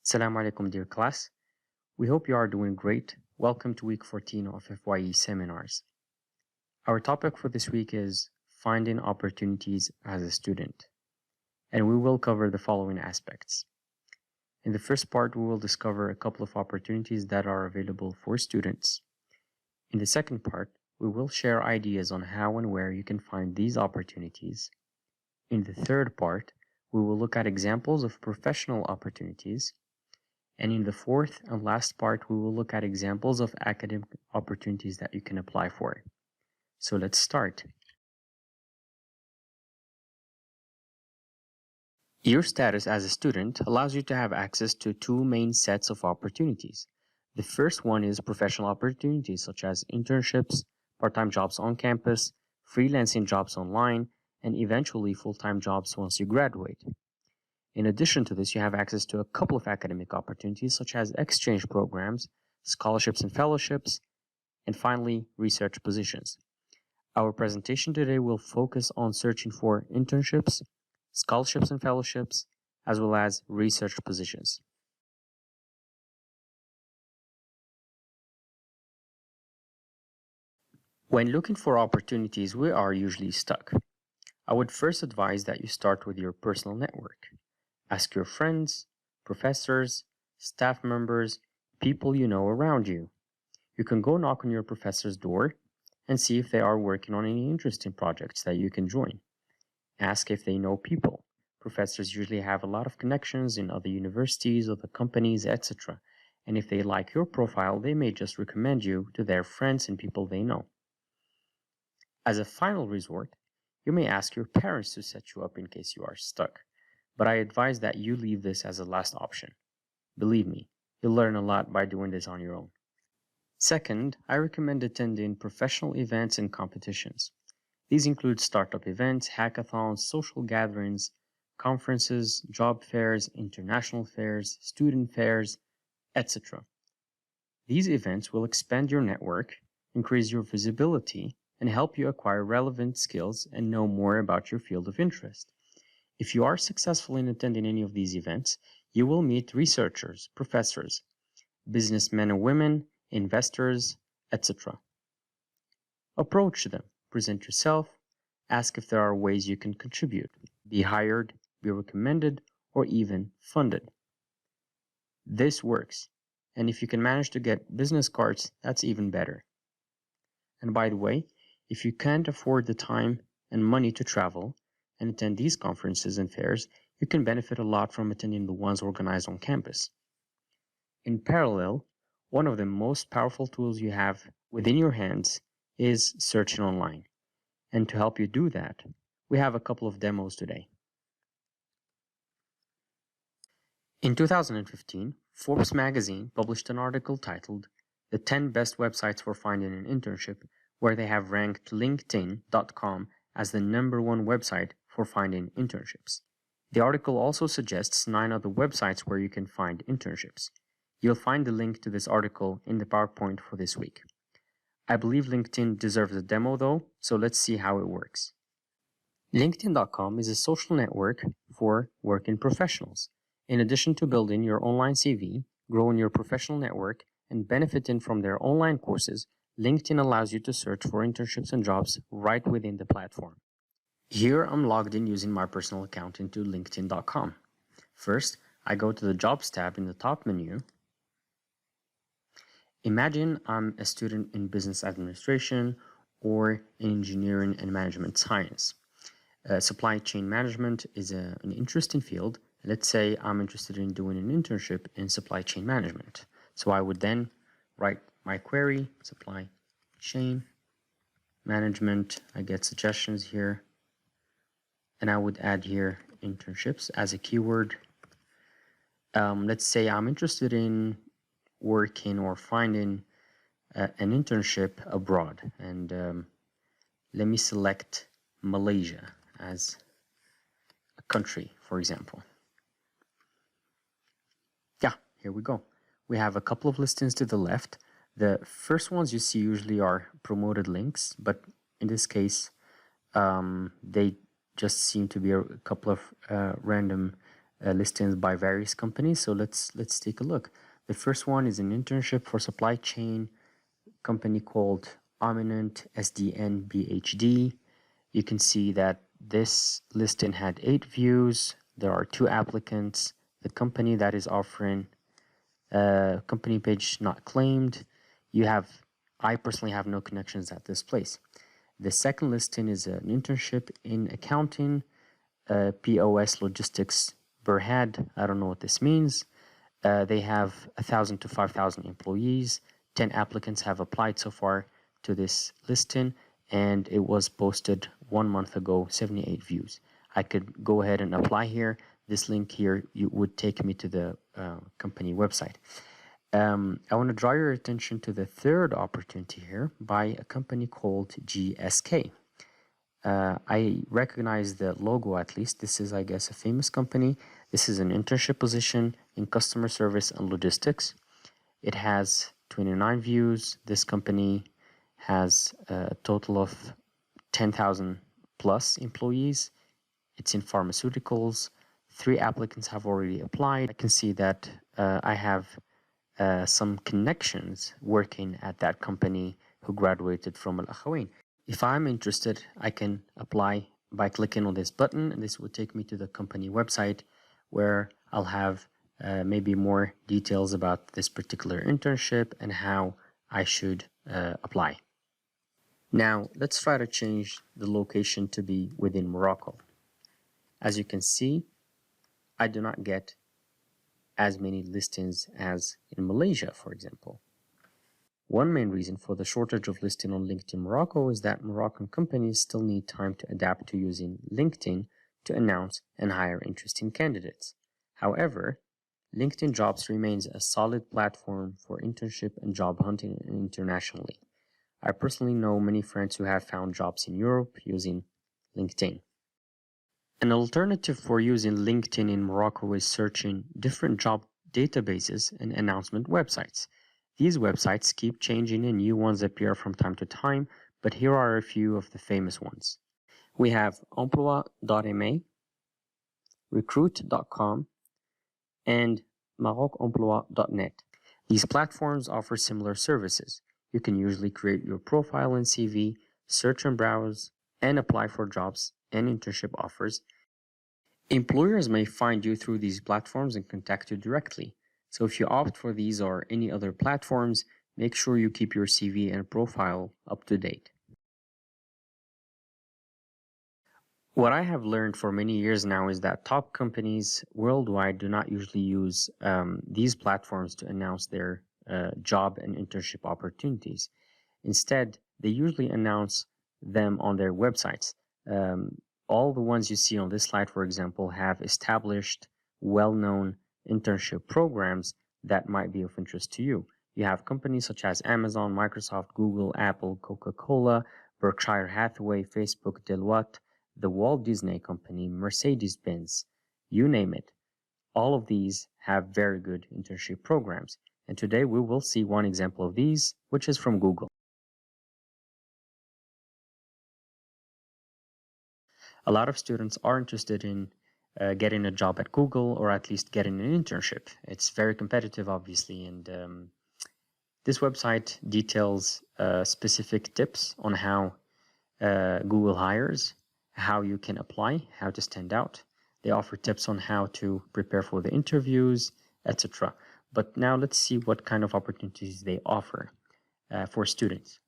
Assalamu alaikum, dear class. We hope you are doing great. Welcome to week 14 of FYE seminars. Our topic for this week is finding opportunities as a student, and we will cover the following aspects. In the first part, we will discover a couple of opportunities that are available for students. In the second part, we will share ideas on how and where you can find these opportunities. In the third part, we will look at examples of professional opportunities. And in the fourth and last part, we will look at examples of academic opportunities that you can apply for. So let's start. Your status as a student allows you to have access to two main sets of opportunities. The first one is professional opportunities such as internships, part-time jobs on campus, freelancing jobs online, and eventually full-time jobs once you graduate. In addition to this, you have access to a couple of academic opportunities such as exchange programs, scholarships and fellowships, and finally, research positions. Our presentation today will focus on searching for internships, scholarships and fellowships, as well as research positions. When looking for opportunities, we are usually stuck. I would first advise that you start with your personal network. Ask your friends, professors, staff members, people you know around you. You can go knock on your professor's door and see if they are working on any interesting projects that you can join. Ask if they know people. Professors usually have a lot of connections in other universities, other companies, etc. And if they like your profile, they may just recommend you to their friends and people they know. As a final resort, you may ask your parents to set you up in case you are stuck. But I advise that you leave this as a last option. Believe me, you'll learn a lot by doing this on your own. Second, I recommend attending professional events and competitions. These include startup events, hackathons, social gatherings, conferences, job fairs, international fairs, student fairs, etc. These events will expand your network, increase your visibility, and help you acquire relevant skills and know more about your field of interest. If you are successful in attending any of these events, you will meet researchers, professors, businessmen and women, investors, etc. Approach them, present yourself, ask if there are ways you can contribute, be hired, be recommended, or even funded. This works, and if you can manage to get business cards, that's even better. And by the way, if you can't afford the time and money to travel and attend these conferences and fairs, you can benefit a lot from attending the ones organized on campus. In parallel, one of the most powerful tools you have within your hands is searching online. And to help you do that, we have a couple of demos today. In 2015, Forbes magazine published an article titled "The 10 Best Websites for Finding an Internship," where they have ranked LinkedIn.com as the #1 website for finding internships. The article also suggests 9 other websites where you can find internships. You'll find the link to this article in the PowerPoint for this week. I believe LinkedIn deserves a demo though, so let's see how it works. LinkedIn.com is a social network for working professionals. In addition to building your online CV, growing your professional network, and benefiting from their online courses, LinkedIn allows you to search for internships and jobs right within the platform. Here I'm logged in using my personal account into LinkedIn.com. First, I go to the Jobs tab in the top menu. Imagine I'm a student in business administration or in engineering and management science. Supply chain management is an interesting field. Let's say I'm interested in doing an internship in supply chain management. So I would then write my query, supply chain management. I get suggestions here. And I would add here internships as a keyword. Let's say I'm interested in working or finding an internship abroad. And let me select Malaysia as a country, for example. Yeah, here we go. We have a couple of listings to the left. The first ones you see usually are promoted links, but in this case, they just seem to be a couple of random listings by various companies. So let's take a look. The first one is an internship for supply chain company called Ominent SDN BHD. You can see that this listing had 8 views. There are 2 applicants. The company that is offering company page not claimed. I personally have no connections at this place. The second listing is an internship in accounting, POS Logistics Berhad. I don't know what this means. They have 1,000 to 5,000 employees. 10 applicants have applied so far to this listing, and it was posted 1 month ago, 78 views. I could go ahead and apply here. This link here would take me to the company website. I want to draw your attention to the third opportunity here by a company called GSK. I recognize the logo at least. This is, I guess, a famous company. This is an internship position in customer service and logistics. It has 29 views. This company has a total of 10,000 plus employees. It's in pharmaceuticals. 3 applicants have already applied. I can see that I have some connections working at that company who graduated from Al Akhawain. If I'm interested, I can apply by clicking on this button, and this will take me to the company website where I'll have maybe more details about this particular internship and how I should apply. Now, let's try to change the location to be within Morocco. As you can see, I do not get as many listings as in Malaysia, for example. One main reason for the shortage of listing on LinkedIn Morocco is that Moroccan companies still need time to adapt to using LinkedIn to announce and hire interesting candidates. However, LinkedIn Jobs remains a solid platform for internship and job hunting internationally. I personally know many friends who have found jobs in Europe using LinkedIn. An alternative for using LinkedIn in Morocco is searching different job databases and announcement websites. These websites keep changing and new ones appear from time to time, but here are a few of the famous ones. We have emploi.ma, recruit.com, and maroc-emploi.net. These platforms offer similar services. You can usually create your profile and CV, search and browse, and apply for jobs and internship offers. Employers may find you through these platforms and contact you directly. So if you opt for these or any other platforms, make sure you keep your CV and profile up to date. What I have learned for many years now is that top companies worldwide do not usually use these platforms to announce their job and internship opportunities. Instead, they usually announce them on their websites. All the ones you see on this slide, for example, have established, well-known internship programs that might be of interest to you. You have companies such as Amazon, Microsoft, Google, Apple, Coca-Cola, Berkshire Hathaway, Facebook, Deloitte, the Walt Disney Company, Mercedes-Benz, you name it. All of these have very good internship programs. And today we will see one example of these, which is from Google. A lot of students are interested in getting a job at Google, or at least getting an internship. It's very competitive, obviously, and this website details specific tips on how Google hires, how you can apply, how to stand out. They offer tips on how to prepare for the interviews, etc. But now let's see what kind of opportunities they offer for students.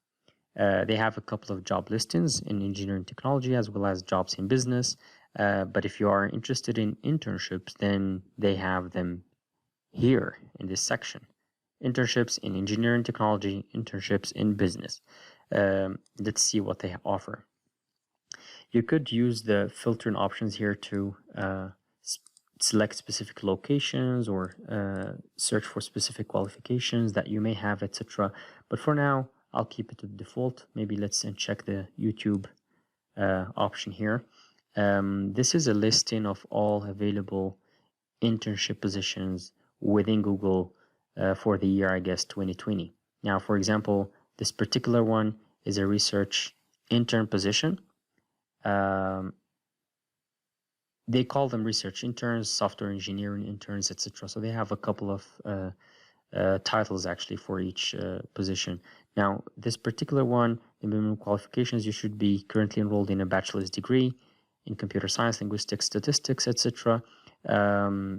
They have a couple of job listings in engineering technology as well as jobs in business. But if you are interested in internships, then they have them here in this section. Internships in engineering technology, internships in business. Let's see what they offer. You could use the filtering options here to select specific locations or search for specific qualifications that you may have, etc. But for now, I'll keep it to the default. Maybe let's check the YouTube option here. This is a listing of all available internship positions within Google for the year, I guess, 2020. Now, for example, this particular one is a research intern position. they call them research interns, software engineering interns, etc. So they have a couple of titles actually for each position. Now, this particular one, the minimum qualifications, you should be currently enrolled in a bachelor's degree in computer science, linguistics, statistics, etc.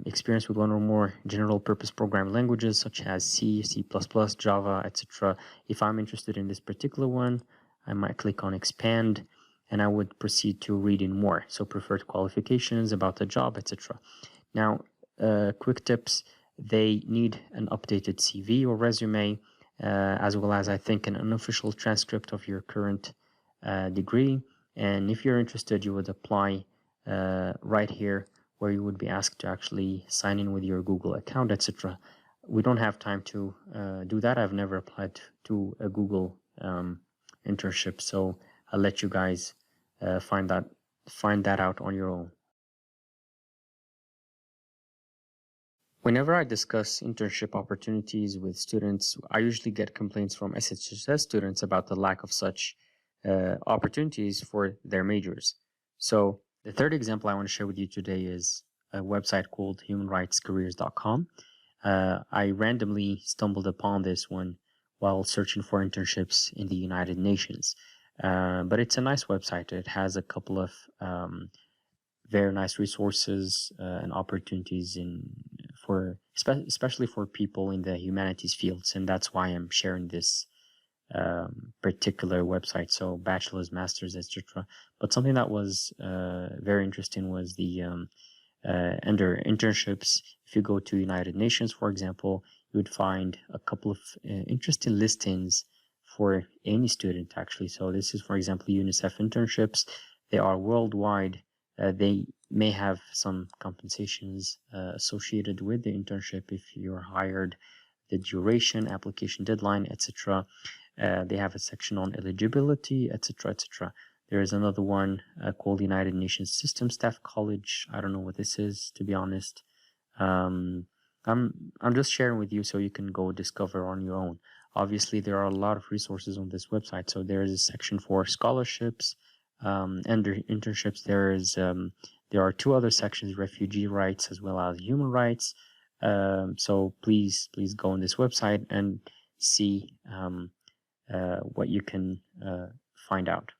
Experience with one or more general purpose programming languages such as C, C++, Java, etc. If I'm interested in this particular one, I might click on expand and I would proceed to reading more. So preferred qualifications about the job, etc. Now, quick tips. They need an updated CV or resume, as well as, I think, an unofficial transcript of your current degree. And if you're interested, you would apply right here, where you would be asked to actually sign in with your Google account, etc. We don't have time to do that. I've never applied to a Google internship, so I'll let you guys find that out on your own. Whenever I discuss internship opportunities with students, I usually get complaints from SHS students about the lack of such opportunities for their majors. So the third example I want to share with you today is a website called humanrightscareers.com. I randomly stumbled upon this one while searching for internships in the United Nations. But it's a nice website. It has a couple of very nice resources and opportunities especially for people in the humanities fields, and that's why I'm sharing this particular website. So bachelor's, master's, etc. But something that was very interesting was the under internships. If you go to United Nations, for example, you would find a couple of interesting listings for any student actually. So this is, for example, UNICEF internships. They are worldwide. They may have some compensations associated with the internship if you're hired, the duration, application deadline, etc. They have a section on eligibility, etc., etc. There is another one called United Nations System Staff College. I don't know what this is, to be honest. I'm just sharing with you so you can go discover on your own. Obviously, there are a lot of resources on this website. So there is a section for scholarships, under internships. There are two other sections: refugee rights as well as human rights. So please go on this website and see what you can find out.